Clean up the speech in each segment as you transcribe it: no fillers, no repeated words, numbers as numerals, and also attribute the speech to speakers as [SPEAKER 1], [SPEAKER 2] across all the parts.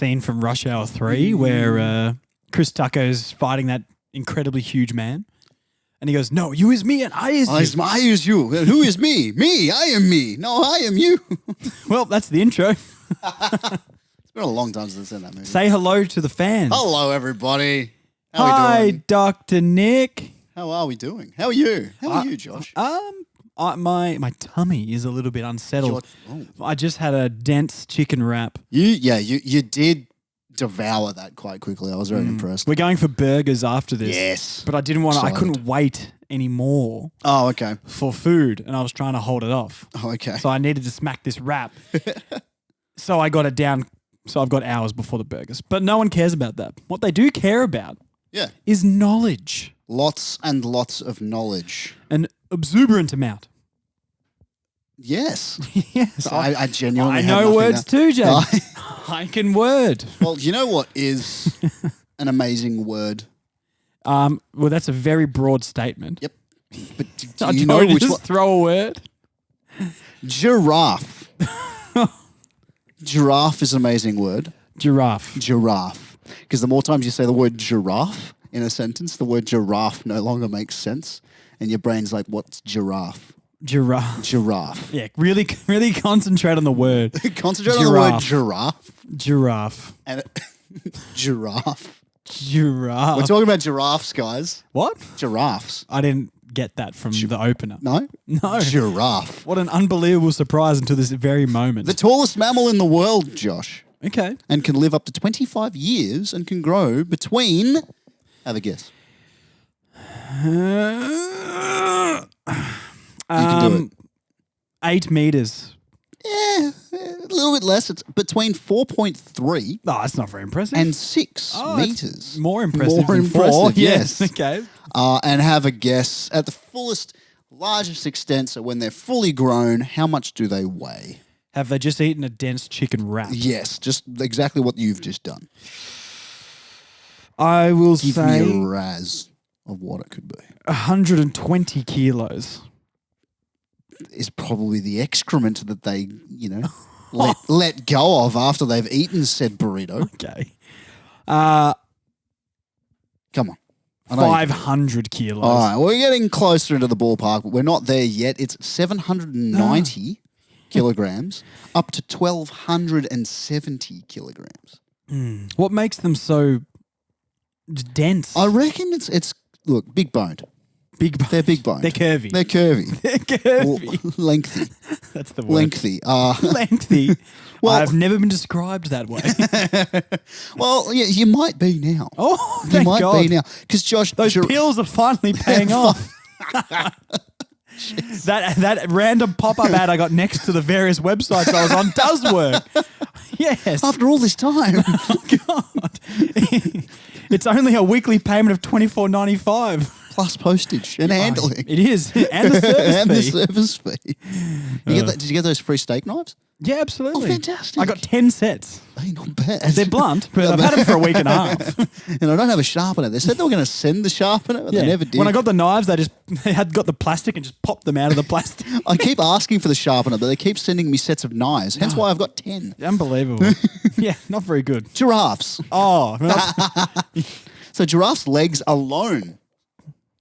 [SPEAKER 1] scene from Rush Hour 3 where Chris Tucker's fighting that incredibly huge man. And he goes, no, you is me and I is you.
[SPEAKER 2] I is you. Who is me? Me. I am me. No, I am you.
[SPEAKER 1] Well, that's the intro.
[SPEAKER 2] It's been a long time since I've seen that movie.
[SPEAKER 1] Say hello to the fans.
[SPEAKER 2] Hello, everybody. How
[SPEAKER 1] Hi,
[SPEAKER 2] are we doing?
[SPEAKER 1] Dr. Nick.
[SPEAKER 2] How are we doing? How are you? How are you, Josh?
[SPEAKER 1] My tummy is a little bit unsettled. I just had a dense chicken wrap.
[SPEAKER 2] You did devour that quite quickly. I was very impressed.
[SPEAKER 1] We're going for burgers after this.
[SPEAKER 2] Yes.
[SPEAKER 1] But I didn't want to, I
[SPEAKER 2] Solid.
[SPEAKER 1] couldn't wait anymore
[SPEAKER 2] Oh, okay.
[SPEAKER 1] for food, and I was trying to hold it off.
[SPEAKER 2] Oh, okay.
[SPEAKER 1] So I needed to smack this wrap. So I got it down. So I've got hours before the burgers. But no one cares about that. What they do care about is knowledge.
[SPEAKER 2] Lots and lots of knowledge.
[SPEAKER 1] An exuberant amount.
[SPEAKER 2] Yes.
[SPEAKER 1] Yes.
[SPEAKER 2] I genuinely
[SPEAKER 1] I
[SPEAKER 2] have
[SPEAKER 1] know
[SPEAKER 2] nothing
[SPEAKER 1] words
[SPEAKER 2] to-
[SPEAKER 1] too, Jake. I can word.
[SPEAKER 2] Well, you know what is an amazing word?
[SPEAKER 1] Well, that's a very broad statement.
[SPEAKER 2] Yep. But
[SPEAKER 1] I
[SPEAKER 2] do you know which
[SPEAKER 1] just
[SPEAKER 2] one?
[SPEAKER 1] throw a word?
[SPEAKER 2] Giraffe. Giraffe is an amazing word.
[SPEAKER 1] Giraffe.
[SPEAKER 2] Giraffe. Because the more times you say the word giraffe in a sentence, the word giraffe no longer makes sense. And your brain's like, what's giraffe?
[SPEAKER 1] Giraffe.
[SPEAKER 2] Giraffe.
[SPEAKER 1] Yeah, really concentrate on the word.
[SPEAKER 2] Concentrate on the word giraffe.
[SPEAKER 1] Giraffe.
[SPEAKER 2] And giraffe.
[SPEAKER 1] Giraffe.
[SPEAKER 2] We're talking about giraffes, guys.
[SPEAKER 1] What?
[SPEAKER 2] Giraffes.
[SPEAKER 1] I didn't get that from the opener.
[SPEAKER 2] No?
[SPEAKER 1] No.
[SPEAKER 2] Giraffe.
[SPEAKER 1] What an unbelievable surprise until this very moment.
[SPEAKER 2] The tallest mammal in the world, Josh.
[SPEAKER 1] Okay.
[SPEAKER 2] And can live up to 25 years and can grow between... Have a guess. You can do it.
[SPEAKER 1] 8 meters.
[SPEAKER 2] Yeah, a little bit less. It's between 4.3
[SPEAKER 1] Oh, that's not very impressive.
[SPEAKER 2] and 6
[SPEAKER 1] Oh, that's
[SPEAKER 2] meters.
[SPEAKER 1] more impressive
[SPEAKER 2] More
[SPEAKER 1] than 4.
[SPEAKER 2] impressive,
[SPEAKER 1] Yes.
[SPEAKER 2] yes.
[SPEAKER 1] Okay.
[SPEAKER 2] And have a guess at the fullest, largest extent. So when they're fully grown, how much do they weigh?
[SPEAKER 1] Have they just eaten a dense chicken wrap?
[SPEAKER 2] Yes, just exactly what you've just done.
[SPEAKER 1] I will
[SPEAKER 2] Give
[SPEAKER 1] say
[SPEAKER 2] me a raz of what it could be.
[SPEAKER 1] 120 kilos.
[SPEAKER 2] Is probably the excrement that they, let go of after they've eaten said burrito.
[SPEAKER 1] Okay.
[SPEAKER 2] Come on. I know you can do it.
[SPEAKER 1] 500 kilos.
[SPEAKER 2] All right, we're getting closer into the ballpark, but we're not there yet. It's 790 kilograms up to 1,270 kilograms.
[SPEAKER 1] What makes them so dense?
[SPEAKER 2] I reckon it's look, big boned. They're big boned.
[SPEAKER 1] They're curvy.
[SPEAKER 2] They're curvy.
[SPEAKER 1] They're curvy.
[SPEAKER 2] Or lengthy.
[SPEAKER 1] That's the word.
[SPEAKER 2] Lengthy.
[SPEAKER 1] Lengthy.
[SPEAKER 2] Well-
[SPEAKER 1] I've never been described that way.
[SPEAKER 2] Well, yeah, you might be now.
[SPEAKER 1] Oh,
[SPEAKER 2] You
[SPEAKER 1] thank
[SPEAKER 2] might
[SPEAKER 1] God.
[SPEAKER 2] be now. Because Josh,
[SPEAKER 1] Those pills are finally paying off. That random pop-up ad I got next to the various websites I was on does work. Yes.
[SPEAKER 2] after all this time.
[SPEAKER 1] Oh, God. It's only a weekly payment of $24.95.
[SPEAKER 2] Plus postage and handling.
[SPEAKER 1] It is. And the service
[SPEAKER 2] and
[SPEAKER 1] fee.
[SPEAKER 2] the service fee. Did you get those free steak knives?
[SPEAKER 1] Yeah, absolutely.
[SPEAKER 2] Oh, fantastic.
[SPEAKER 1] I got 10 sets.
[SPEAKER 2] Hey, not bad.
[SPEAKER 1] They're blunt, but I've had them for a week and a half.
[SPEAKER 2] And I don't have a sharpener. They said they were going to send the sharpener, but they never did.
[SPEAKER 1] When I got the knives, they had got the plastic and just popped them out of the plastic.
[SPEAKER 2] I keep asking for the sharpener, but they keep sending me sets of knives. Hence why I've got 10.
[SPEAKER 1] Unbelievable. Yeah, not very good.
[SPEAKER 2] Giraffes.
[SPEAKER 1] Oh,
[SPEAKER 2] So giraffes' legs alone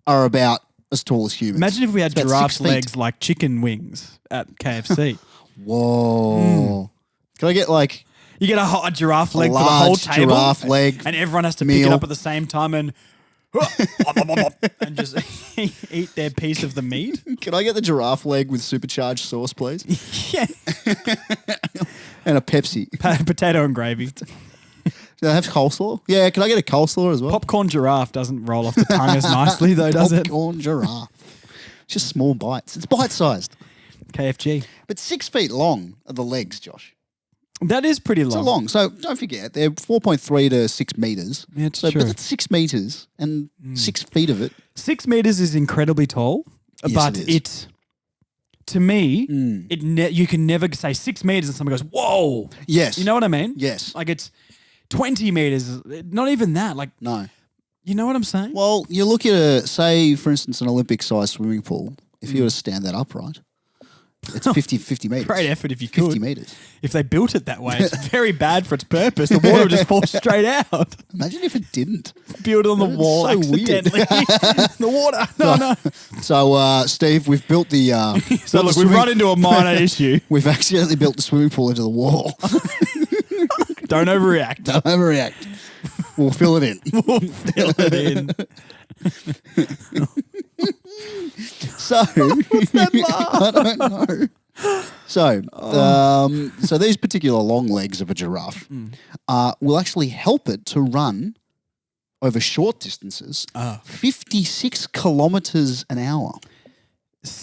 [SPEAKER 2] are about as tall as humans.
[SPEAKER 1] imagine if we had
[SPEAKER 2] It's about
[SPEAKER 1] giraffes'
[SPEAKER 2] 6 feet.
[SPEAKER 1] legs like chicken wings at KFC.
[SPEAKER 2] Whoa. Can I get like...
[SPEAKER 1] You get a giraffe leg for the
[SPEAKER 2] large
[SPEAKER 1] whole table,
[SPEAKER 2] giraffe leg
[SPEAKER 1] and everyone has to pick it
[SPEAKER 2] meal.
[SPEAKER 1] up at the same time and and just eat their piece of the meat.
[SPEAKER 2] Can I get the giraffe leg with supercharged sauce, please?
[SPEAKER 1] Yeah,
[SPEAKER 2] And a Pepsi.
[SPEAKER 1] potato and gravy.
[SPEAKER 2] Do they have coleslaw? Yeah, can I get a coleslaw as well?
[SPEAKER 1] Popcorn giraffe doesn't roll off the tongue as nicely though, does it?
[SPEAKER 2] Popcorn giraffe. Just small bites. It's bite-sized.
[SPEAKER 1] KFG.
[SPEAKER 2] But 6 feet long are the legs, Josh.
[SPEAKER 1] That is pretty long.
[SPEAKER 2] So long. So don't forget, they're 4.3 to 6 meters.
[SPEAKER 1] Yeah, it's
[SPEAKER 2] so,
[SPEAKER 1] true.
[SPEAKER 2] But that's 6 meters and 6 feet of it.
[SPEAKER 1] 6 meters is incredibly tall,
[SPEAKER 2] Yes,
[SPEAKER 1] but
[SPEAKER 2] it is.
[SPEAKER 1] it, to me, you can never say 6 meters and someone goes, whoa.
[SPEAKER 2] Yes.
[SPEAKER 1] You know what I mean?
[SPEAKER 2] Yes.
[SPEAKER 1] Like it's 20 meters, not even that. Like,
[SPEAKER 2] No.
[SPEAKER 1] you know what I'm saying?
[SPEAKER 2] Well, you look at say, for instance, an Olympic-sized swimming pool. If you were to stand that upright, It's 50 meters.
[SPEAKER 1] Great effort if you
[SPEAKER 2] 50
[SPEAKER 1] could.
[SPEAKER 2] meters.
[SPEAKER 1] If they built it that way, it's very bad for its purpose. The water would just fall straight out.
[SPEAKER 2] Imagine if it didn't.
[SPEAKER 1] Build it on the wall
[SPEAKER 2] so weird.
[SPEAKER 1] accidentally. The water. No.
[SPEAKER 2] So, Steve, we've built the.
[SPEAKER 1] So look, we've run into a minor issue.
[SPEAKER 2] We've accidentally built the swimming pool into the wall.
[SPEAKER 1] Don't overreact.
[SPEAKER 2] Don't overreact. We'll fill it in.
[SPEAKER 1] We'll fill it in.
[SPEAKER 2] So, what's that laugh? I don't know. So, so these particular long legs of a giraffe will actually help it to run over short distances, 56 kilometers an hour.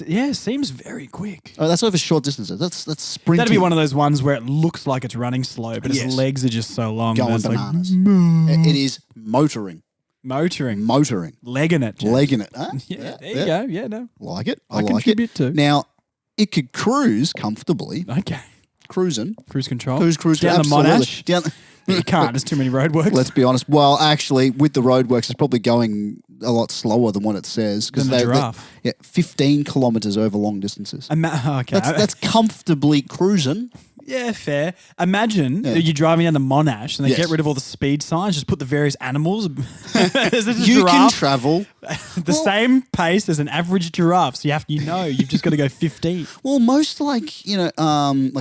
[SPEAKER 1] Yeah, seems very quick.
[SPEAKER 2] Oh, that's over short distances. That's sprinting.
[SPEAKER 1] That'd be one of those ones where it looks like it's running slow, but
[SPEAKER 2] Yes.
[SPEAKER 1] its legs are just so long.
[SPEAKER 2] Going
[SPEAKER 1] that it's
[SPEAKER 2] bananas.
[SPEAKER 1] Like,
[SPEAKER 2] It is motoring.
[SPEAKER 1] motoring. Legging it. Jack.
[SPEAKER 2] Legging it. Huh?
[SPEAKER 1] Yeah, there you go. Yeah, no.
[SPEAKER 2] Like it.
[SPEAKER 1] I
[SPEAKER 2] like
[SPEAKER 1] contribute
[SPEAKER 2] it.
[SPEAKER 1] too.
[SPEAKER 2] Now, it could cruise comfortably.
[SPEAKER 1] Okay.
[SPEAKER 2] Cruising.
[SPEAKER 1] Cruise control.
[SPEAKER 2] Cruise
[SPEAKER 1] Down
[SPEAKER 2] absolutely.
[SPEAKER 1] the Monash.
[SPEAKER 2] Down
[SPEAKER 1] You can't. There's too many roadworks.
[SPEAKER 2] Let's be honest. Well, actually, with the roadworks, it's probably going a lot slower than what it says.
[SPEAKER 1] Than the giraffe.
[SPEAKER 2] 15 kilometres over long distances.
[SPEAKER 1] Okay.
[SPEAKER 2] That's comfortably cruising.
[SPEAKER 1] Yeah, fair. Imagine that you're driving down the Monash and they
[SPEAKER 2] Yes.
[SPEAKER 1] get rid of all the speed signs, just put the various animals. There's a
[SPEAKER 2] You can
[SPEAKER 1] giraffe
[SPEAKER 2] travel.
[SPEAKER 1] the same pace as an average giraffe. So you've just got to go 15.
[SPEAKER 2] Well, most like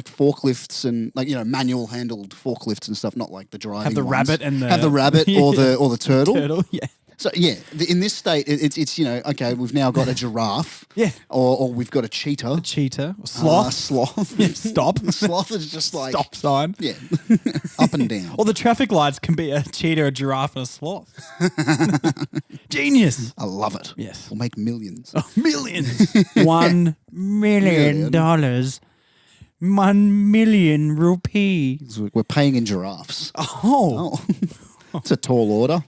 [SPEAKER 2] forklifts and manual handled forklifts and stuff, not like the driving
[SPEAKER 1] Have the
[SPEAKER 2] ones.
[SPEAKER 1] rabbit and the
[SPEAKER 2] have the rabbit or the turtle.
[SPEAKER 1] Turtle, yeah.
[SPEAKER 2] So yeah, in this state, it's okay. We've now got a giraffe,
[SPEAKER 1] Yeah.
[SPEAKER 2] or we've got a cheetah,
[SPEAKER 1] Cheetah. Or sloth.
[SPEAKER 2] sloth.
[SPEAKER 1] Yeah, stop.
[SPEAKER 2] Sloth is just like
[SPEAKER 1] Stop sign.
[SPEAKER 2] yeah, up and down.
[SPEAKER 1] Or the traffic lights can be a cheetah, a giraffe, and a sloth. Genius.
[SPEAKER 2] I love it.
[SPEAKER 1] Yes.
[SPEAKER 2] We'll make millions.
[SPEAKER 1] Millions. $1 million. 1 million rupee.
[SPEAKER 2] So we're paying in giraffes.
[SPEAKER 1] Oh.
[SPEAKER 2] Oh, it's a tall order.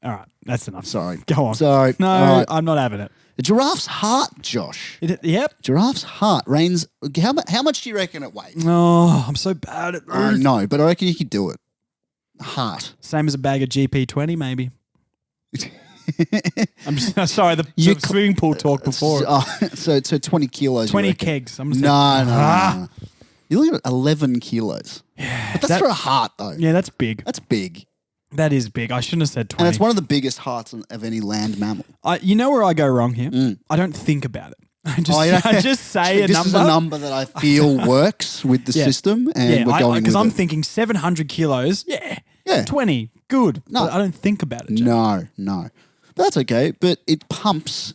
[SPEAKER 1] All right. That's enough.
[SPEAKER 2] Sorry.
[SPEAKER 1] Go on.
[SPEAKER 2] Sorry.
[SPEAKER 1] No,
[SPEAKER 2] All right.
[SPEAKER 1] I'm not having it.
[SPEAKER 2] The giraffe's heart, Josh.
[SPEAKER 1] Yep.
[SPEAKER 2] Giraffe's heart reigns. How much do you reckon it weighs?
[SPEAKER 1] Oh, I'm so bad at this.
[SPEAKER 2] No, but I reckon you could do it. Heart.
[SPEAKER 1] Same as a bag of GP20, maybe. I'm just sorry. The swimming pool talk before.
[SPEAKER 2] So 20 kilos.
[SPEAKER 1] 20 kegs. I'm just
[SPEAKER 2] No. You look at 11 kilos. Yeah. But that's for a heart, though.
[SPEAKER 1] Yeah, that's big.
[SPEAKER 2] That's big.
[SPEAKER 1] That is big. I shouldn't have said 20.
[SPEAKER 2] And it's one of the biggest hearts of any land mammal.
[SPEAKER 1] You know where I go wrong here? I don't think about it. I just say a
[SPEAKER 2] this
[SPEAKER 1] number.
[SPEAKER 2] This is a number that I feel works with the system, and we're going
[SPEAKER 1] because
[SPEAKER 2] with
[SPEAKER 1] I'm
[SPEAKER 2] it.
[SPEAKER 1] thinking 700 kilos. Yeah.
[SPEAKER 2] Yeah.
[SPEAKER 1] 20. Good.
[SPEAKER 2] No.
[SPEAKER 1] But I don't think about it, Jack.
[SPEAKER 2] No. But that's okay. But it pumps,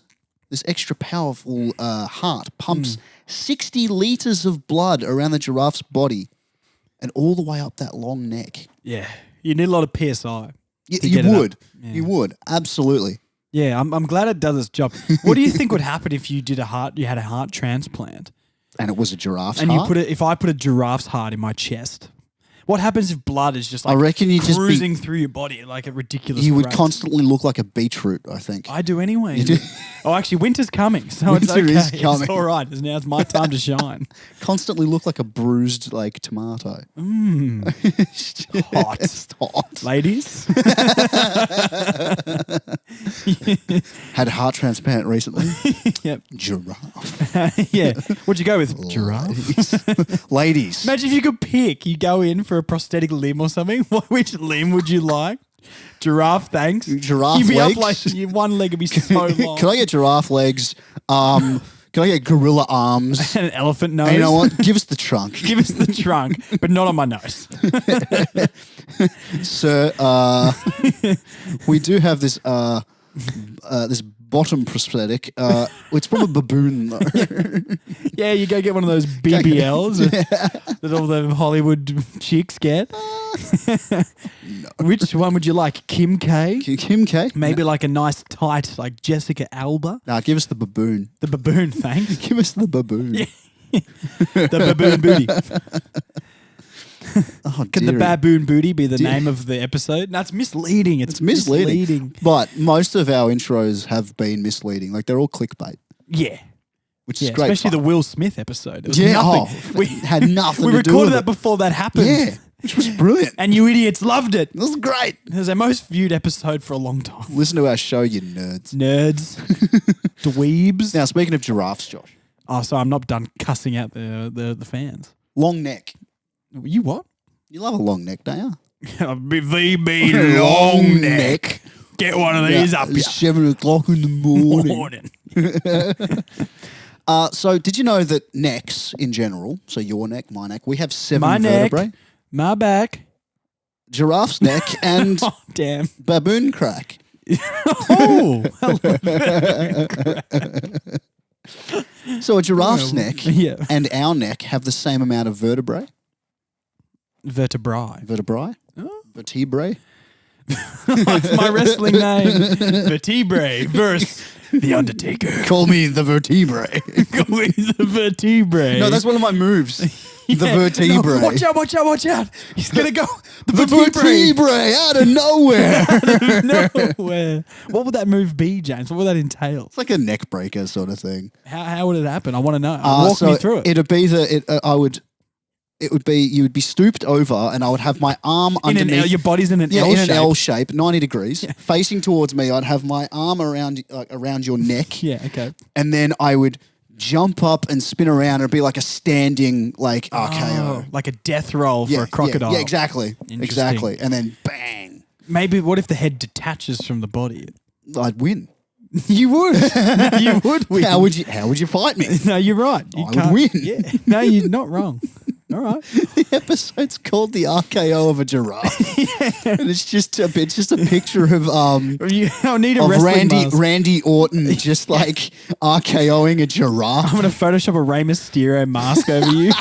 [SPEAKER 2] this extra powerful heart pumps 60 litres of blood around the giraffe's body and all the way up that long neck.
[SPEAKER 1] Yeah. You need a lot of PSI.
[SPEAKER 2] You would. Absolutely.
[SPEAKER 1] Yeah, I'm glad it does its job. What do you think would happen if you had a heart transplant?
[SPEAKER 2] And it was a giraffe's
[SPEAKER 1] and
[SPEAKER 2] heart?
[SPEAKER 1] if I put a giraffe's heart in my chest? What happens if blood is just like
[SPEAKER 2] I reckon you'd
[SPEAKER 1] cruising through your body at like a ridiculous
[SPEAKER 2] You would
[SPEAKER 1] rate?
[SPEAKER 2] constantly look like a beetroot, I think.
[SPEAKER 1] I do anyway.
[SPEAKER 2] You do?
[SPEAKER 1] Oh, actually, winter's coming, so it's
[SPEAKER 2] Winter
[SPEAKER 1] okay.
[SPEAKER 2] is coming.
[SPEAKER 1] It's all right. Now it's my time to shine.
[SPEAKER 2] Constantly look like a bruised tomato.
[SPEAKER 1] Hot.
[SPEAKER 2] It's hot.
[SPEAKER 1] Ladies?
[SPEAKER 2] Had a heart transplant recently.
[SPEAKER 1] Yep.
[SPEAKER 2] Giraffe.
[SPEAKER 1] Yeah. What'd you go with? Giraffe?
[SPEAKER 2] Ladies.
[SPEAKER 1] Imagine if you could pick. You go in for a prosthetic limb or something. Which limb would you like? Giraffe, thanks.
[SPEAKER 2] Giraffe
[SPEAKER 1] You'd be
[SPEAKER 2] legs?
[SPEAKER 1] up like your one leg would be so long.
[SPEAKER 2] Can I get giraffe legs? Can I get gorilla arms?
[SPEAKER 1] And an elephant nose.
[SPEAKER 2] And you know what? Give us the trunk.
[SPEAKER 1] Give us the trunk, but not on my nose.
[SPEAKER 2] Sir, we do have this this bottom prosthetic. It's from a baboon, though.
[SPEAKER 1] Yeah, you go get one of those BBLs that all the Hollywood chicks get.
[SPEAKER 2] No.
[SPEAKER 1] Which one would you like? Kim K?
[SPEAKER 2] Kim K?
[SPEAKER 1] Maybe like a nice tight, like Jessica Alba?
[SPEAKER 2] Nah, give us the baboon.
[SPEAKER 1] The baboon, thanks.
[SPEAKER 2] Give us the baboon.
[SPEAKER 1] Yeah. The baboon booty.
[SPEAKER 2] Oh,
[SPEAKER 1] Can the baboon booty be the name of the episode? No, it's misleading. It's misleading.
[SPEAKER 2] But most of our intros have been misleading. Like, they're all clickbait.
[SPEAKER 1] Yeah.
[SPEAKER 2] Which is great.
[SPEAKER 1] Especially
[SPEAKER 2] fun.
[SPEAKER 1] the Will Smith episode. It was
[SPEAKER 2] Yeah,
[SPEAKER 1] nothing.
[SPEAKER 2] we had nothing
[SPEAKER 1] We
[SPEAKER 2] to do
[SPEAKER 1] recorded
[SPEAKER 2] with
[SPEAKER 1] that
[SPEAKER 2] it.
[SPEAKER 1] before that happened.
[SPEAKER 2] Yeah, which was brilliant.
[SPEAKER 1] And you idiots loved it.
[SPEAKER 2] It was great.
[SPEAKER 1] It was our most viewed episode for a long time.
[SPEAKER 2] Listen to our show, you nerds.
[SPEAKER 1] Nerds. Dweebs.
[SPEAKER 2] Now, speaking of giraffes, Josh.
[SPEAKER 1] Oh, so I'm not done cussing out the fans.
[SPEAKER 2] Long neck.
[SPEAKER 1] You what?
[SPEAKER 2] You love a long neck, don't you?
[SPEAKER 1] VB long neck. Get one of these up here.
[SPEAKER 2] 7 o'clock in the morning. So did you know that necks in general, so your neck, my neck, we have 7
[SPEAKER 1] My
[SPEAKER 2] vertebrae?
[SPEAKER 1] neck, my back.
[SPEAKER 2] Giraffe's neck and
[SPEAKER 1] Oh, damn.
[SPEAKER 2] baboon crack.
[SPEAKER 1] Oh.
[SPEAKER 2] So a giraffe's neck
[SPEAKER 1] Yeah.
[SPEAKER 2] and our neck have the same amount of vertebrae.
[SPEAKER 1] Vertebrae.
[SPEAKER 2] Vertebrae?
[SPEAKER 1] Oh.
[SPEAKER 2] Vertebrae?
[SPEAKER 1] That's my wrestling name. Vertebrae versus The Undertaker.
[SPEAKER 2] Call me the vertebrae.
[SPEAKER 1] Call me the Vertebrae.
[SPEAKER 2] No, that's one of my moves. The
[SPEAKER 1] Yeah.
[SPEAKER 2] vertebrae.
[SPEAKER 1] No, watch out. He's going to go.
[SPEAKER 2] The vertebrae out of nowhere.
[SPEAKER 1] Nowhere. What would that move be, James? What would that entail?
[SPEAKER 2] It's like a neck breaker sort of thing.
[SPEAKER 1] How would it happen? I want to know. Walk me through it.
[SPEAKER 2] It'd be you would be stooped over, and I would have my arm underneath.
[SPEAKER 1] Your body's in an L
[SPEAKER 2] in
[SPEAKER 1] shape.
[SPEAKER 2] an L shape, 90 degrees, facing towards me. I'd have my arm around your neck.
[SPEAKER 1] Yeah, okay.
[SPEAKER 2] And then I would jump up and spin around. It'd be like a standing RKO.
[SPEAKER 1] Oh, like a death roll for a crocodile.
[SPEAKER 2] Yeah, exactly. Exactly. And then bang.
[SPEAKER 1] Maybe what if the head detaches from the body?
[SPEAKER 2] I'd win.
[SPEAKER 1] You would. You would win.
[SPEAKER 2] How would you fight me?
[SPEAKER 1] No, you're right. You
[SPEAKER 2] I would win.
[SPEAKER 1] Yeah. No, you're not wrong. All right.
[SPEAKER 2] The episode's called the RKO of a giraffe, and it's just a picture of
[SPEAKER 1] I need a
[SPEAKER 2] of
[SPEAKER 1] wrestling mask.
[SPEAKER 2] Randy Orton just like RKOing a giraffe.
[SPEAKER 1] I'm gonna Photoshop a Rey Mysterio mask over you.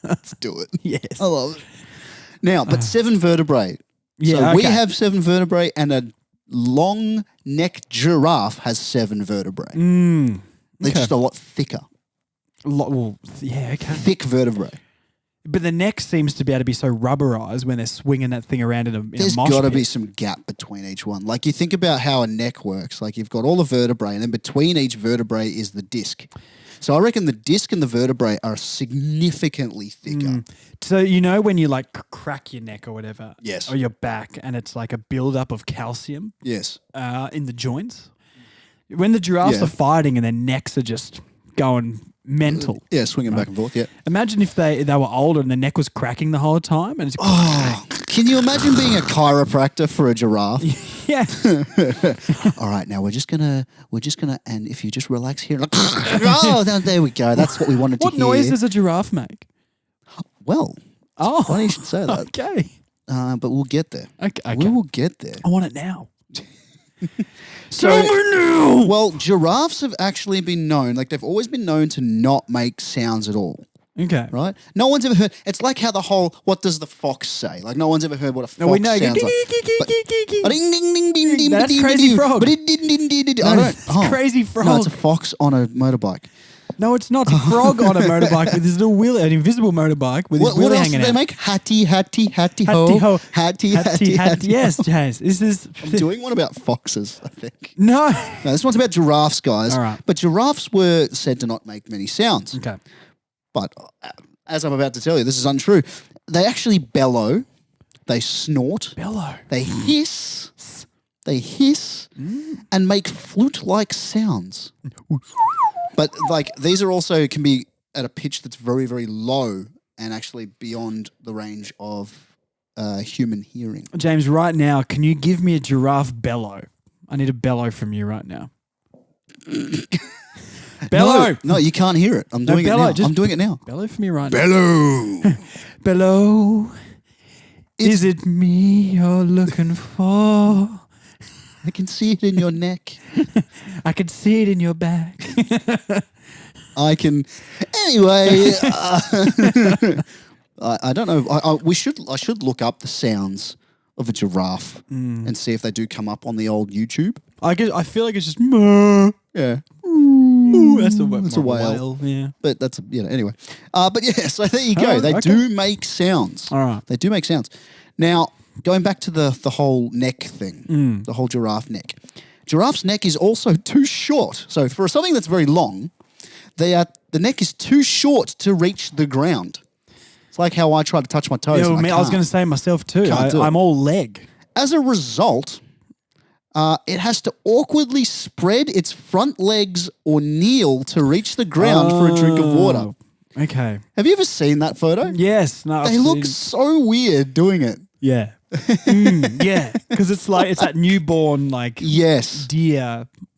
[SPEAKER 2] Let's do it.
[SPEAKER 1] Yes.
[SPEAKER 2] I love it. Now, but 7 vertebrae.
[SPEAKER 1] Yeah,
[SPEAKER 2] so we
[SPEAKER 1] okay.
[SPEAKER 2] have 7 vertebrae, and a long neck giraffe has 7 vertebrae. They're just a lot thicker.
[SPEAKER 1] Okay.
[SPEAKER 2] Thick vertebrae.
[SPEAKER 1] But the neck seems to be able to be so rubberized when they're swinging that thing around in a
[SPEAKER 2] There's
[SPEAKER 1] mosh
[SPEAKER 2] got to
[SPEAKER 1] pit.
[SPEAKER 2] be some gap between each one. Like you think about how a neck works. Like you've got all the vertebrae, and then between each vertebrae is the disc. So I reckon the disc and the vertebrae are significantly thicker.
[SPEAKER 1] So you know when you like crack your neck or whatever,
[SPEAKER 2] Yes.
[SPEAKER 1] or your back, and it's like a buildup of calcium
[SPEAKER 2] Yes.
[SPEAKER 1] in the joints. When the giraffes
[SPEAKER 2] Yeah.
[SPEAKER 1] are fighting and their necks are just going mental.
[SPEAKER 2] Yeah, swinging back and forth, yeah.
[SPEAKER 1] Imagine if they were older and the neck was cracking the whole time, and it's
[SPEAKER 2] Can you imagine being a chiropractor for a giraffe?
[SPEAKER 1] yeah.
[SPEAKER 2] All right, now we're just gonna, and if you just relax here, oh, there we go. That's what we wanted
[SPEAKER 1] What
[SPEAKER 2] to hear.
[SPEAKER 1] noise does a giraffe make?
[SPEAKER 2] Well,
[SPEAKER 1] Oh,
[SPEAKER 2] funny you should say that.
[SPEAKER 1] okay.
[SPEAKER 2] But we'll get there.
[SPEAKER 1] Okay.
[SPEAKER 2] We will get there.
[SPEAKER 1] I want it now.
[SPEAKER 2] So,
[SPEAKER 1] Tell me now.
[SPEAKER 2] well, giraffes have actually been known, like they've always been known to not make sounds at all.
[SPEAKER 1] Okay.
[SPEAKER 2] Right? No one's ever heard. It's like how the whole "what does the fox say?" Like no one's ever heard what a fox
[SPEAKER 1] No, we know.
[SPEAKER 2] sounds like.
[SPEAKER 1] That's Crazy Frog.
[SPEAKER 2] But it didn't.
[SPEAKER 1] No, it's Crazy Frog.
[SPEAKER 2] No, it's a fox on a motorbike.
[SPEAKER 1] No, it's not. It's a frog on a motorbike with his little wheel, an invisible motorbike with his
[SPEAKER 2] What
[SPEAKER 1] wheel
[SPEAKER 2] else
[SPEAKER 1] hanging
[SPEAKER 2] do they
[SPEAKER 1] out.
[SPEAKER 2] make? Hattie ho.
[SPEAKER 1] Hattie
[SPEAKER 2] Hattie.
[SPEAKER 1] Yes, James. This is
[SPEAKER 2] I'm doing one about foxes, I think.
[SPEAKER 1] no.
[SPEAKER 2] No, this one's about giraffes, guys.
[SPEAKER 1] All right.
[SPEAKER 2] But giraffes were said to not make many sounds.
[SPEAKER 1] Okay.
[SPEAKER 2] But as I'm about to tell you, this is untrue. They actually bellow, they snort,
[SPEAKER 1] Bellow.
[SPEAKER 2] they hiss, and make flute-like sounds. But like these are also can be at a pitch that's very, very low and actually beyond the range of human hearing.
[SPEAKER 1] James, right now, can you give me a giraffe bellow? I need a bellow from you right now. Bellow.
[SPEAKER 2] No, you can't hear it. I'm doing
[SPEAKER 1] bellow,
[SPEAKER 2] it now.
[SPEAKER 1] just-
[SPEAKER 2] I'm doing it now.
[SPEAKER 1] Bellow for me right now.
[SPEAKER 2] Bellow.
[SPEAKER 1] Bellow. Is it me you're looking for?
[SPEAKER 2] I can see it in your neck.
[SPEAKER 1] I can see it in your back.
[SPEAKER 2] I can. Anyway, I don't know. I should look up the sounds of a giraffe and see if they do come up on the old YouTube.
[SPEAKER 1] I feel like it's just moo.
[SPEAKER 2] Yeah.
[SPEAKER 1] Ooh, that's a
[SPEAKER 2] whale.
[SPEAKER 1] Yeah.
[SPEAKER 2] But that's anyway. But yeah, so there you go.
[SPEAKER 1] Oh,
[SPEAKER 2] They
[SPEAKER 1] okay.
[SPEAKER 2] do make sounds.
[SPEAKER 1] All right.
[SPEAKER 2] They do make sounds. Now, going back to the whole neck thing, the whole giraffe neck. Giraffe's neck is also too short. So for something that's very long, the neck is too short to reach the ground. It's like how I try to touch my toes.
[SPEAKER 1] Yeah,
[SPEAKER 2] and
[SPEAKER 1] I was
[SPEAKER 2] can't.
[SPEAKER 1] going to say myself too.
[SPEAKER 2] Can't do it.
[SPEAKER 1] I'm all leg.
[SPEAKER 2] As a result, it has to awkwardly spread its front legs or kneel to reach the ground for a drink of water.
[SPEAKER 1] Okay.
[SPEAKER 2] Have you ever seen that photo?
[SPEAKER 1] Yes. No,
[SPEAKER 2] They look so weird doing it.
[SPEAKER 1] Yeah. Yeah. Because it's that newborn, deer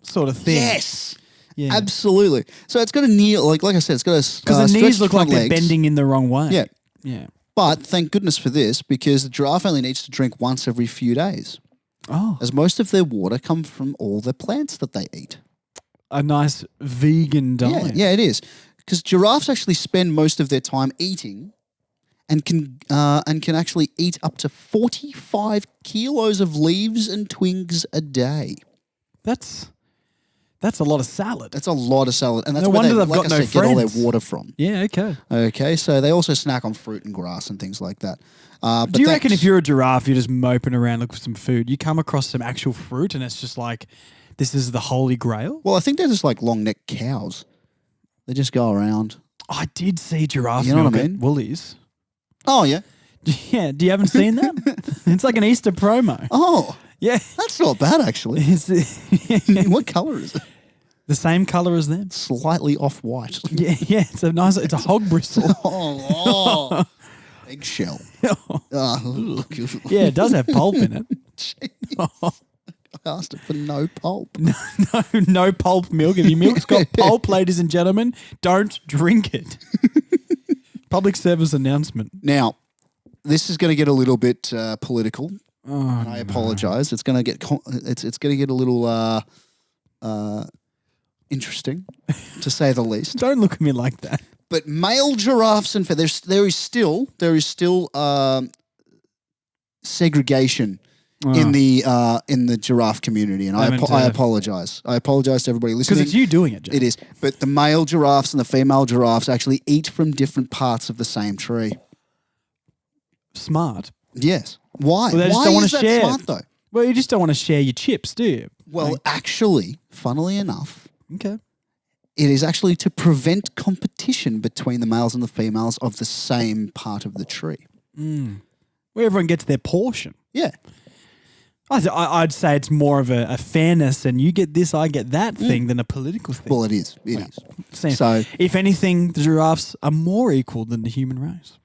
[SPEAKER 1] sort of thing.
[SPEAKER 2] Yes.
[SPEAKER 1] Yeah.
[SPEAKER 2] Absolutely. So it's got to kneel, like I said, it's got to
[SPEAKER 1] because the knees look like
[SPEAKER 2] legs.
[SPEAKER 1] they're bending in the wrong way.
[SPEAKER 2] Yeah.
[SPEAKER 1] Yeah.
[SPEAKER 2] But thank goodness for this, because the giraffe only needs to drink once every few days.
[SPEAKER 1] Oh.
[SPEAKER 2] As most of their water come from all the plants that they eat.
[SPEAKER 1] A nice vegan diet.
[SPEAKER 2] Yeah, it is. Because giraffes actually spend most of their time eating and can actually eat up to 45 kilos of leaves and twigs a day.
[SPEAKER 1] That's a lot of salad.
[SPEAKER 2] That's a lot of salad. And that's
[SPEAKER 1] no
[SPEAKER 2] where
[SPEAKER 1] wonder
[SPEAKER 2] they,
[SPEAKER 1] they've
[SPEAKER 2] like
[SPEAKER 1] got
[SPEAKER 2] I
[SPEAKER 1] no
[SPEAKER 2] said, get all their
[SPEAKER 1] friends.
[SPEAKER 2] water from.
[SPEAKER 1] Yeah, okay.
[SPEAKER 2] Okay, so they also snack on fruit and grass and things like that. But
[SPEAKER 1] Do you reckon if you're a giraffe, you're just moping around looking for some food, you come across some actual fruit and it's just like, this is the holy grail?
[SPEAKER 2] Well, I think they're just like long-necked cows. They just go around.
[SPEAKER 1] I did see giraffe
[SPEAKER 2] You know
[SPEAKER 1] milk
[SPEAKER 2] what I mean?
[SPEAKER 1] at Woolies.
[SPEAKER 2] Oh, yeah.
[SPEAKER 1] Yeah, you haven't seen that? It's like an Easter promo.
[SPEAKER 2] Oh,
[SPEAKER 1] Yeah.
[SPEAKER 2] that's not bad, actually.
[SPEAKER 1] It's
[SPEAKER 2] What colour is it?
[SPEAKER 1] the same colour as them.
[SPEAKER 2] Slightly off-white.
[SPEAKER 1] Yeah, it's a hog bristle.
[SPEAKER 2] Oh, eggshell. Oh,
[SPEAKER 1] Yeah, it does have pulp in it.
[SPEAKER 2] Jeez. I asked it for no pulp.
[SPEAKER 1] No pulp milk. If your milk's got pulp, ladies and gentlemen, don't drink it. Public service announcement.
[SPEAKER 2] Now, this is going to get a little bit political.
[SPEAKER 1] Oh,
[SPEAKER 2] And I apologise. It's going to get it's going to get a little interesting, to say the least.
[SPEAKER 1] Don't look at me like that.
[SPEAKER 2] But male giraffes and there is still segregation in the giraffe community, and I apologise. I apologise to everybody listening.
[SPEAKER 1] Because it's you doing it, Jack.
[SPEAKER 2] It is. But the male giraffes and the female giraffes actually eat from different parts of the same tree.
[SPEAKER 1] Smart.
[SPEAKER 2] Yes. Why?
[SPEAKER 1] Well, they just
[SPEAKER 2] Why
[SPEAKER 1] don't want
[SPEAKER 2] is
[SPEAKER 1] to
[SPEAKER 2] that
[SPEAKER 1] share.
[SPEAKER 2] smart though?
[SPEAKER 1] Well, you just don't want to share your chips, do you?
[SPEAKER 2] Well, actually, funnily enough,
[SPEAKER 1] Okay.
[SPEAKER 2] it is actually to prevent competition between the males and the females of the same part of the tree.
[SPEAKER 1] Where everyone gets their portion.
[SPEAKER 2] Yeah.
[SPEAKER 1] I'd say it's more of a fairness and you get this, I get that thing than a political thing.
[SPEAKER 2] Well, it is. It is.
[SPEAKER 1] So, if anything, the giraffes are more equal than the human race.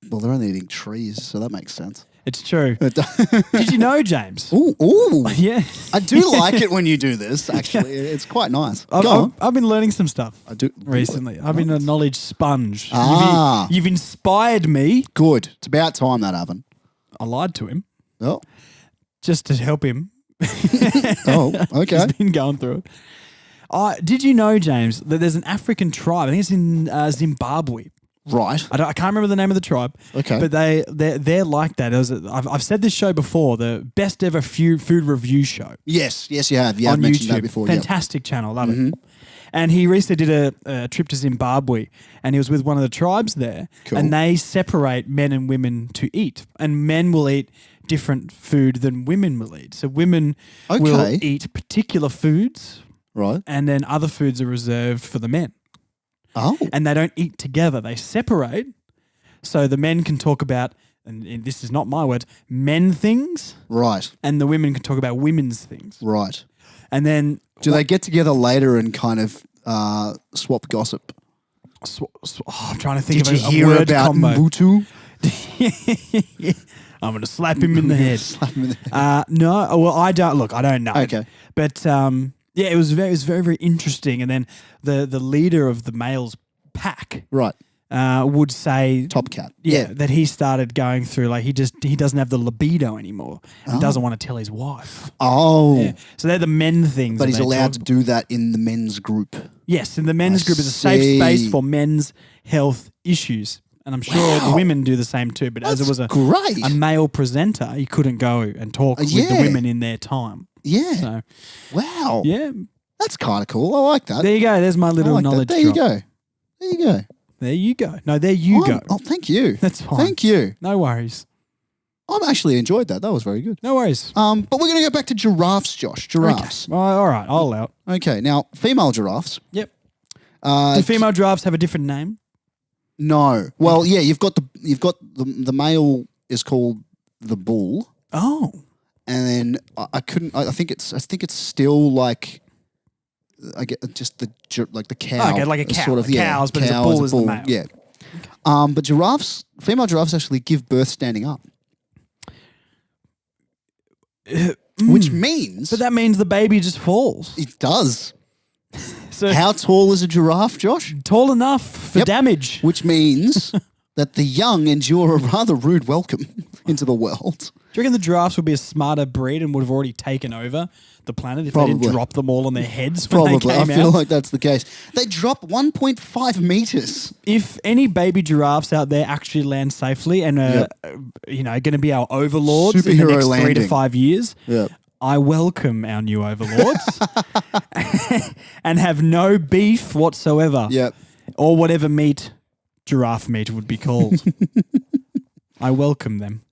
[SPEAKER 2] Well, they're only eating trees, so that makes sense.
[SPEAKER 1] It's true. Did you know, James?
[SPEAKER 2] Ooh.
[SPEAKER 1] Yeah.
[SPEAKER 2] I do like it when you do this, actually. It's quite nice. Go on.
[SPEAKER 1] I've been learning some stuff
[SPEAKER 2] I do
[SPEAKER 1] recently. I've been a knowledge sponge.
[SPEAKER 2] Ah.
[SPEAKER 1] You've inspired me.
[SPEAKER 2] Good. It's about time that happened.
[SPEAKER 1] I lied to him
[SPEAKER 2] Oh.
[SPEAKER 1] just to help him.
[SPEAKER 2] Oh, okay.
[SPEAKER 1] He's been going through it. Did you know, James, that there's an African tribe? I think it's in Zimbabwe.
[SPEAKER 2] Right.
[SPEAKER 1] I can't remember the name of the tribe.
[SPEAKER 2] Okay.
[SPEAKER 1] But they're like that. I've said this show before, the best ever food review show.
[SPEAKER 2] Yes, you have. You have
[SPEAKER 1] on
[SPEAKER 2] mentioned
[SPEAKER 1] YouTube.
[SPEAKER 2] that before.
[SPEAKER 1] Fantastic channel, love it. And he recently did a trip to Zimbabwe, and he was with one of the tribes there,
[SPEAKER 2] Cool.
[SPEAKER 1] and they separate men and women to eat, and men will eat different food than women will eat. So women will eat particular foods,
[SPEAKER 2] Right.
[SPEAKER 1] and then other foods are reserved for the men.
[SPEAKER 2] Oh.
[SPEAKER 1] And they don't eat together; they separate. So the men can talk about, and this is not my words, men things,
[SPEAKER 2] Right.
[SPEAKER 1] and the women can talk about women's things.
[SPEAKER 2] Right.
[SPEAKER 1] And then
[SPEAKER 2] Do they get together later and kind of swap gossip?
[SPEAKER 1] I'm trying to think
[SPEAKER 2] Did
[SPEAKER 1] of
[SPEAKER 2] you
[SPEAKER 1] a
[SPEAKER 2] hear
[SPEAKER 1] word
[SPEAKER 2] about
[SPEAKER 1] combo.
[SPEAKER 2] Mbutu?
[SPEAKER 1] I'm going to slap him in the head.
[SPEAKER 2] Slap him in the head.
[SPEAKER 1] No, well, I don't know.
[SPEAKER 2] Okay.
[SPEAKER 1] But yeah, it was very, very interesting. And then the leader of the males pack
[SPEAKER 2] Right.
[SPEAKER 1] would say,
[SPEAKER 2] Top cat.
[SPEAKER 1] that he started going through like he doesn't have the libido anymore and doesn't want to tell his wife.
[SPEAKER 2] Oh.
[SPEAKER 1] Yeah. So they're the men things.
[SPEAKER 2] But
[SPEAKER 1] that
[SPEAKER 2] he's
[SPEAKER 1] they
[SPEAKER 2] allowed
[SPEAKER 1] talk
[SPEAKER 2] to do that in the men's group.
[SPEAKER 1] Yes, and the men's
[SPEAKER 2] I
[SPEAKER 1] group is a safe
[SPEAKER 2] see.
[SPEAKER 1] space for men's health issues. And I'm sure the women do the same too. But as it was
[SPEAKER 2] great.
[SPEAKER 1] a male presenter, he couldn't go and talk with the
[SPEAKER 2] yeah.
[SPEAKER 1] women in their time.
[SPEAKER 2] Yeah.
[SPEAKER 1] So,
[SPEAKER 2] Wow.
[SPEAKER 1] yeah.
[SPEAKER 2] That's kind of cool. I like that.
[SPEAKER 1] There you go. There's my
[SPEAKER 2] I
[SPEAKER 1] little
[SPEAKER 2] like that.
[SPEAKER 1] knowledge
[SPEAKER 2] There you
[SPEAKER 1] drop.
[SPEAKER 2] go. There you go.
[SPEAKER 1] There you go. No, there you go.
[SPEAKER 2] Oh, thank you.
[SPEAKER 1] That's fine.
[SPEAKER 2] Thank you.
[SPEAKER 1] No worries.
[SPEAKER 2] I've actually enjoyed that. That was very good.
[SPEAKER 1] No worries.
[SPEAKER 2] But we're going to go back to giraffes, Josh. Giraffes.
[SPEAKER 1] Okay. All right. I'll allow it.
[SPEAKER 2] Okay. Now, female giraffes.
[SPEAKER 1] Yep. Do female giraffes have a different name?
[SPEAKER 2] No. Well, yeah. You've got the male is called the bull,
[SPEAKER 1] Oh.
[SPEAKER 2] and then I couldn't. I think it's still like. I get just the cow.
[SPEAKER 1] Okay, like a cow.
[SPEAKER 2] Sort of,
[SPEAKER 1] cows, but a bull is the male.
[SPEAKER 2] Yeah. But female giraffes actually give birth standing up. Which means...
[SPEAKER 1] But that means the baby just falls.
[SPEAKER 2] It does.
[SPEAKER 1] So
[SPEAKER 2] how tall is a giraffe, Josh?
[SPEAKER 1] Tall enough for damage.
[SPEAKER 2] Which means that the young endure a rather rude welcome into the world.
[SPEAKER 1] Do you reckon the giraffes would be a smarter breed and would have already taken over the planet if they didn't drop them all on their heads when they came
[SPEAKER 2] I feel like that's the case. They drop 1.5 meters.
[SPEAKER 1] If any baby giraffes out there actually land safely and are going to be our overlords in the next 3 to 5 years, I welcome our new overlords and have no beef whatsoever.
[SPEAKER 2] Yep.
[SPEAKER 1] Or whatever meat giraffe meat would be called. I welcome them.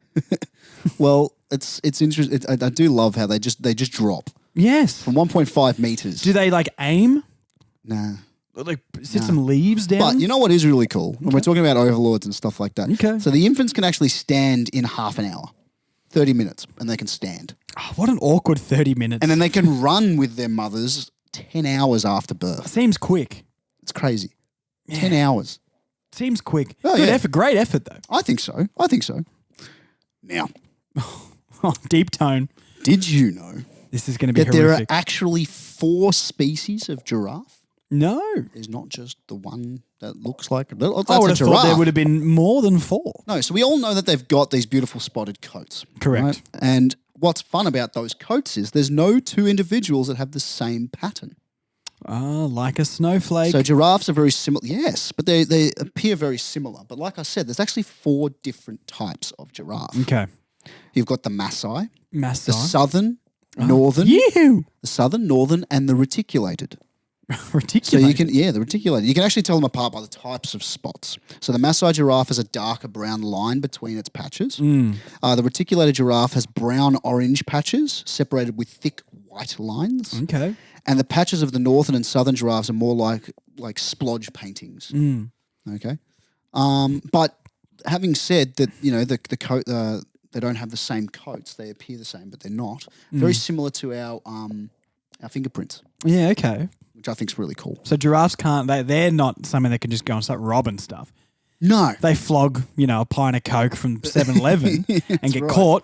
[SPEAKER 2] Well, it's interesting. I do love how they just drop.
[SPEAKER 1] Yes.
[SPEAKER 2] From 1.5 meters.
[SPEAKER 1] Do they aim?
[SPEAKER 2] Nah.
[SPEAKER 1] Like sit some leaves down?
[SPEAKER 2] But you know what is really cool? When we're talking about overlords and stuff like that.
[SPEAKER 1] Okay.
[SPEAKER 2] So the infants can actually stand in half an hour, 30 minutes, and they can stand.
[SPEAKER 1] Oh, what an awkward 30 minutes.
[SPEAKER 2] And then they can run with their mothers 10 hours after birth.
[SPEAKER 1] Seems quick.
[SPEAKER 2] It's crazy. Yeah. 10 hours.
[SPEAKER 1] Seems quick.
[SPEAKER 2] Oh,
[SPEAKER 1] Good effort. Great effort, though.
[SPEAKER 2] I think so. Now.
[SPEAKER 1] Deep tone.
[SPEAKER 2] Did you know
[SPEAKER 1] this is going to be
[SPEAKER 2] that
[SPEAKER 1] horrific.
[SPEAKER 2] there are actually 4 species of giraffe?
[SPEAKER 1] No.
[SPEAKER 2] There's not just the one that looks like that's
[SPEAKER 1] I would
[SPEAKER 2] a
[SPEAKER 1] have
[SPEAKER 2] giraffe.
[SPEAKER 1] thought there would have been more than 4.
[SPEAKER 2] No, so we all know that they've got these beautiful spotted coats.
[SPEAKER 1] Correct.
[SPEAKER 2] Right? And what's fun about those coats is there's no 2 individuals that have the same pattern.
[SPEAKER 1] Like a snowflake.
[SPEAKER 2] So giraffes are very similar. Yes, but they appear very similar. But like I said, there's actually 4 different types of giraffe.
[SPEAKER 1] Okay.
[SPEAKER 2] You've got the Maasai,
[SPEAKER 1] Maasai.
[SPEAKER 2] the southern, northern,
[SPEAKER 1] the
[SPEAKER 2] southern, northern, and the reticulated.
[SPEAKER 1] Reticulated.
[SPEAKER 2] So you can, the reticulated. You can actually tell them apart by the types of spots. So the Maasai giraffe has a darker brown line between its patches. The reticulated giraffe has brown-orange patches separated with thick white lines.
[SPEAKER 1] Okay.
[SPEAKER 2] And the patches of the northern and southern giraffes are more like splodge paintings. Okay. But having said that, the coat, they don't have the same coats. They appear the same, but they're not. Very similar to our fingerprints.
[SPEAKER 1] Yeah, okay.
[SPEAKER 2] Which I think is really cool.
[SPEAKER 1] So giraffes can't, they're not something that can just go and start robbing stuff.
[SPEAKER 2] No.
[SPEAKER 1] They flog, a pint of Coke from 7-Eleven and get caught.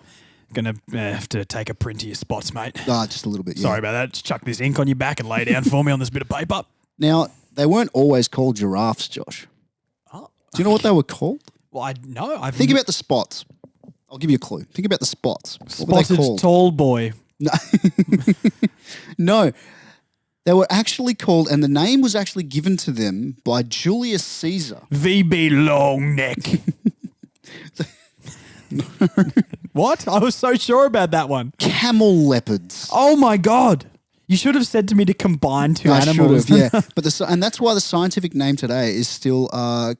[SPEAKER 1] Going to have to take a print of your spots, mate.
[SPEAKER 2] Just a little bit,
[SPEAKER 1] Sorry about that. Just chuck this ink on your back and lay down for me on this bit of paper.
[SPEAKER 2] Now, they weren't always called giraffes, Josh.
[SPEAKER 1] Oh,
[SPEAKER 2] do you know what they were called?
[SPEAKER 1] Well, I know.
[SPEAKER 2] Think about the spots. I'll give you a clue. Think about the spots.
[SPEAKER 1] Spotted tall boy.
[SPEAKER 2] No. No. They were actually called, and the name was actually given to them by Julius Caesar.
[SPEAKER 1] VB long neck. What? I was so sure about that one.
[SPEAKER 2] Camel leopards.
[SPEAKER 1] Oh my God. You should have said to me to combine 2 animals.
[SPEAKER 2] I should have, yeah. But and that's why the scientific name today is still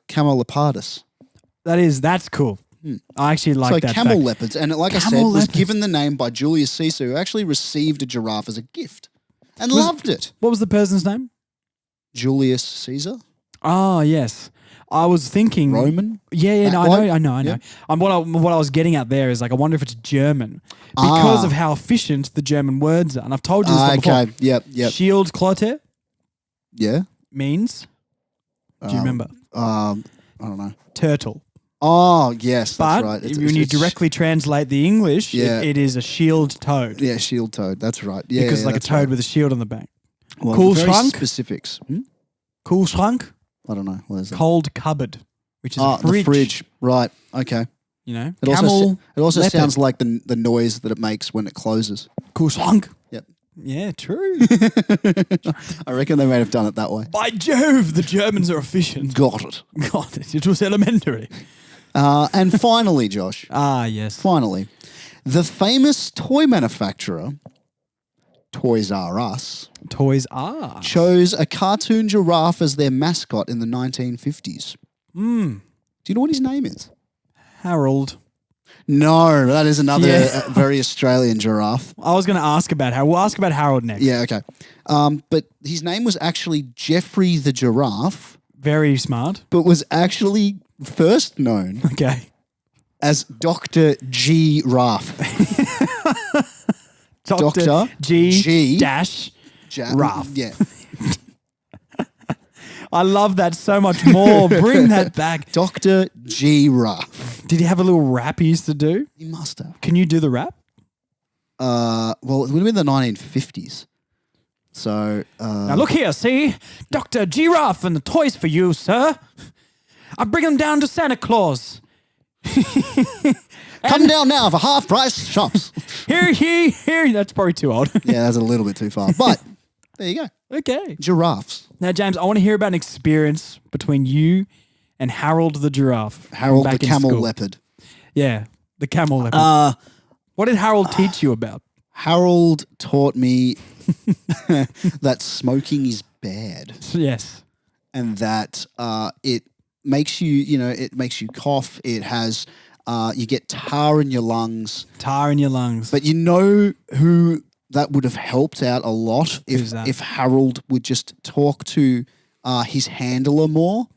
[SPEAKER 2] Camelopardus.
[SPEAKER 1] That's cool. I actually like that.
[SPEAKER 2] So camel leopards. And like I said, was
[SPEAKER 1] leopards.
[SPEAKER 2] given the name by Julius Caesar, who actually received a giraffe as a gift and loved it.
[SPEAKER 1] What was the person's name?
[SPEAKER 2] Julius Caesar.
[SPEAKER 1] Oh, yes. I was thinking
[SPEAKER 2] Roman.
[SPEAKER 1] Yeah, no, I know.
[SPEAKER 2] Yeah.
[SPEAKER 1] What I was getting at there is I wonder if it's German because of how efficient the German words are. And I've told you this before.
[SPEAKER 2] Okay. Yep.
[SPEAKER 1] Shield Clotte.
[SPEAKER 2] Yeah.
[SPEAKER 1] Means. Do you remember?
[SPEAKER 2] I don't know.
[SPEAKER 1] Turtle.
[SPEAKER 2] Oh, yes, that's right.
[SPEAKER 1] When you directly translate the English, it is a shield toad.
[SPEAKER 2] Yeah, shield toad. That's right. Yeah,
[SPEAKER 1] because like a toad
[SPEAKER 2] right.
[SPEAKER 1] with a shield on the back.
[SPEAKER 2] Well,
[SPEAKER 1] cool
[SPEAKER 2] very
[SPEAKER 1] shrunk.
[SPEAKER 2] Specifics.
[SPEAKER 1] Cool shrunk.
[SPEAKER 2] I don't know. What is that?
[SPEAKER 1] Cold cupboard, which is a fridge.
[SPEAKER 2] The fridge. Right. Okay.
[SPEAKER 1] It
[SPEAKER 2] also
[SPEAKER 1] leopard.
[SPEAKER 2] sounds like the noise that it makes when it closes.
[SPEAKER 1] Cool shrunk.
[SPEAKER 2] Yep.
[SPEAKER 1] Yeah, true.
[SPEAKER 2] I reckon they may have done it that way.
[SPEAKER 1] By Jove, the Germans are efficient.
[SPEAKER 2] Got it.
[SPEAKER 1] It was elementary.
[SPEAKER 2] And finally, Josh.
[SPEAKER 1] Yes.
[SPEAKER 2] Finally, the famous toy manufacturer, Toys R Us, chose a cartoon giraffe as their mascot in the 1950s. Do you know what his name is?
[SPEAKER 1] Harold.
[SPEAKER 2] No, that is another very Australian giraffe.
[SPEAKER 1] I was going to ask about Harold. We'll ask about Harold next.
[SPEAKER 2] Yeah, okay. But his name was actually Geoffrey the Giraffe.
[SPEAKER 1] Very smart.
[SPEAKER 2] But was actually first known
[SPEAKER 1] as
[SPEAKER 2] Dr. Giraffe. Dr.
[SPEAKER 1] G dash Raff.
[SPEAKER 2] Yeah.
[SPEAKER 1] I love that so much more. Bring that back.
[SPEAKER 2] Dr. Giraffe.
[SPEAKER 1] Did he have a little rap he used to do?
[SPEAKER 2] He must have.
[SPEAKER 1] Can you do the rap?
[SPEAKER 2] Well, it would have been the 1950s. So
[SPEAKER 1] now look here, see? Dr. Giraffe and the toys for you, sir. I bring them down to Santa Claus.
[SPEAKER 2] Come down now for half-price shops.
[SPEAKER 1] Here. That's probably too old.
[SPEAKER 2] Yeah, that's a little bit too far. But there you go.
[SPEAKER 1] Okay.
[SPEAKER 2] Giraffes.
[SPEAKER 1] Now, James, I want to hear about an experience between you and Harold the giraffe.
[SPEAKER 2] Harold the camel leopard.
[SPEAKER 1] Yeah, the camel leopard. What did Harold teach you about?
[SPEAKER 2] Harold taught me that smoking is bad.
[SPEAKER 1] Yes.
[SPEAKER 2] And that it makes you, it makes you cough. It has, you get tar in your lungs.
[SPEAKER 1] Tar in your lungs.
[SPEAKER 2] But you know who that would have helped out a lot if Harold would just talk to his handler more,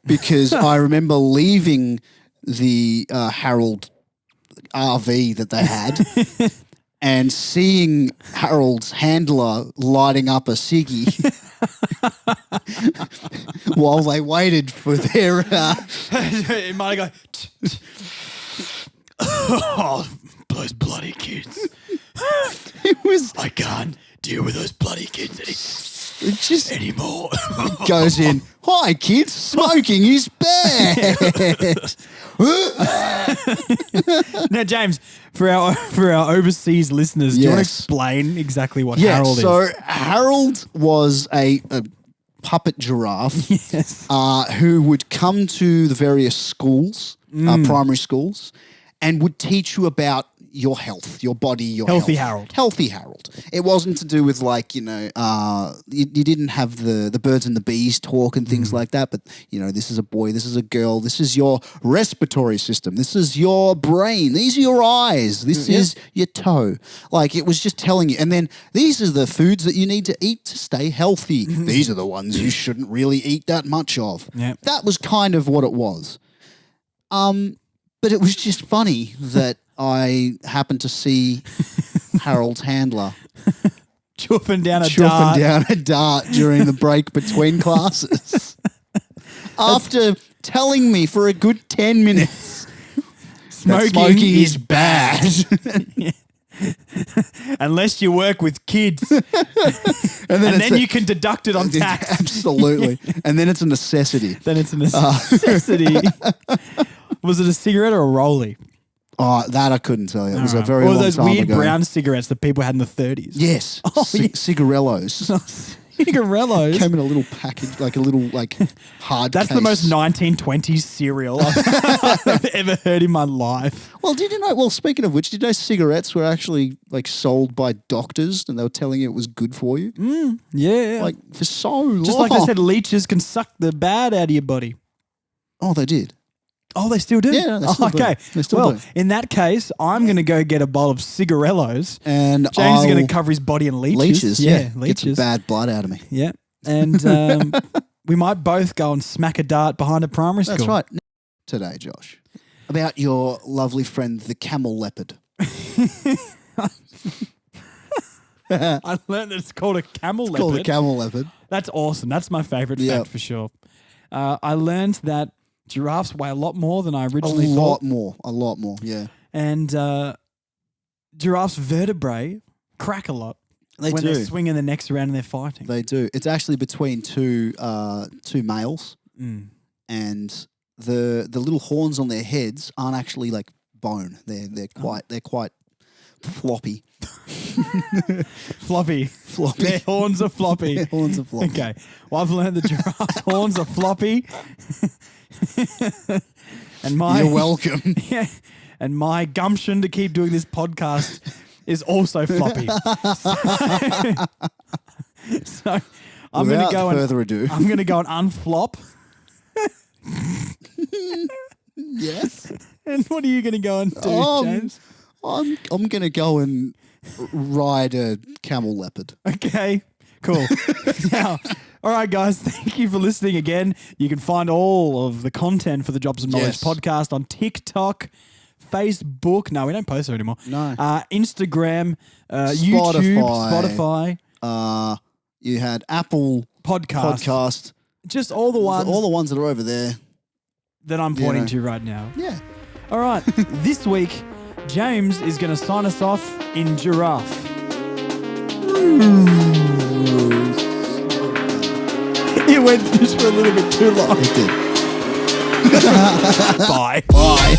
[SPEAKER 2] because I remember leaving the Harold RV that they had and seeing Harold's handler lighting up a ciggy while they waited for their...
[SPEAKER 1] It might go... Oh, those bloody kids.
[SPEAKER 2] It was...
[SPEAKER 1] I can't deal with those bloody kids anymore.
[SPEAKER 2] Goes in, hi kids, smoking is bad.
[SPEAKER 1] Now, James, for our overseas listeners, do you want to explain exactly what Harold is?
[SPEAKER 2] So Harold was a puppet giraffe who would come to the various schools, primary schools, and would teach you about your health, your body, your
[SPEAKER 1] Healthy
[SPEAKER 2] health.
[SPEAKER 1] Harold.
[SPEAKER 2] Healthy Harold. It wasn't to do with like, you didn't have the birds and the bees talk and things like that, but, this is a boy, this is a girl, this is your respiratory system, this is your brain, these are your eyes, this is your toe. Like, it was just telling you. And then these are the foods that you need to eat to stay healthy. These are the ones you shouldn't really eat that much of.
[SPEAKER 1] Yep.
[SPEAKER 2] That was kind of what it was. But it was just funny that I happened to see Harold's handler
[SPEAKER 1] chuffing down a
[SPEAKER 2] dart during the break between classes. After telling me for a good 10 minutes smoking is bad.
[SPEAKER 1] Unless you work with kids. and then you can deduct it on tax.
[SPEAKER 2] Absolutely. And then it's a necessity.
[SPEAKER 1] Then it's a necessity. Was it a cigarette or a rollie?
[SPEAKER 2] Oh, that I couldn't tell you. It was a very long time ago. Or those weird
[SPEAKER 1] brown cigarettes that people had in the 30s.
[SPEAKER 2] Yes. Cigarellos.
[SPEAKER 1] Cigarellos?
[SPEAKER 2] Came in a little package, like a little hard
[SPEAKER 1] That's
[SPEAKER 2] case.
[SPEAKER 1] the most 1920s cereal I've ever heard in my life.
[SPEAKER 2] Well, did you know, speaking of which, did you know cigarettes were actually sold by doctors and they were telling you it was good for you?
[SPEAKER 1] Yeah.
[SPEAKER 2] For so long.
[SPEAKER 1] Just like they said, leeches can suck the bad out of your body.
[SPEAKER 2] Oh, they did?
[SPEAKER 1] Oh, they still do?
[SPEAKER 2] Yeah, they still do.
[SPEAKER 1] Okay.
[SPEAKER 2] They still do.
[SPEAKER 1] In that case, I'm going to go get a bowl of cigarellos.
[SPEAKER 2] And
[SPEAKER 1] James is going to cover his body in leeches.
[SPEAKER 2] Leeches, yeah.
[SPEAKER 1] Leeches.
[SPEAKER 2] Get some bad blood out of me.
[SPEAKER 1] Yeah. And we might both go and smack a dart behind a primary school.
[SPEAKER 2] That's right. Today, Josh, about your lovely friend, the camel leopard.
[SPEAKER 1] I learned that it's called a camel leopard.
[SPEAKER 2] It's called a camel leopard.
[SPEAKER 1] That's awesome. That's my favorite fact for sure. I learned that giraffes weigh a lot more than I originally thought.
[SPEAKER 2] A lot more, yeah.
[SPEAKER 1] And giraffes' vertebrae crack a lot when they're swinging their necks around and they're fighting.
[SPEAKER 2] They do. It's actually between two males, and the little horns on their heads aren't actually like bone. They're quite floppy.
[SPEAKER 1] Floppy. Their horns are floppy.
[SPEAKER 2] Their horns are floppy.
[SPEAKER 1] Okay. Well, I've learned the giraffe's horns are floppy. And
[SPEAKER 2] you're welcome.
[SPEAKER 1] Yeah, and my gumption to keep doing this podcast is also floppy. So I'm going to go
[SPEAKER 2] further ado.
[SPEAKER 1] I'm going to go and unflop.
[SPEAKER 2] Yes.
[SPEAKER 1] And what are you going to go and do, James?
[SPEAKER 2] I'm going to go and ride a camel leopard.
[SPEAKER 1] Okay. Cool. Now, all right, guys, thank you for listening again. You can find all of the content for the Jobs of Knowledge podcast on TikTok, Facebook. No, we don't post there anymore.
[SPEAKER 2] No.
[SPEAKER 1] Instagram, YouTube, Spotify.
[SPEAKER 2] You had Apple Podcast.
[SPEAKER 1] Just all the ones
[SPEAKER 2] that are over there
[SPEAKER 1] that I'm pointing to right now.
[SPEAKER 2] Yeah.
[SPEAKER 1] All right. This week, James is going to sign us off in Giraffe. It went just for a little bit too long.
[SPEAKER 2] It did.
[SPEAKER 1] Bye.
[SPEAKER 2] Bye.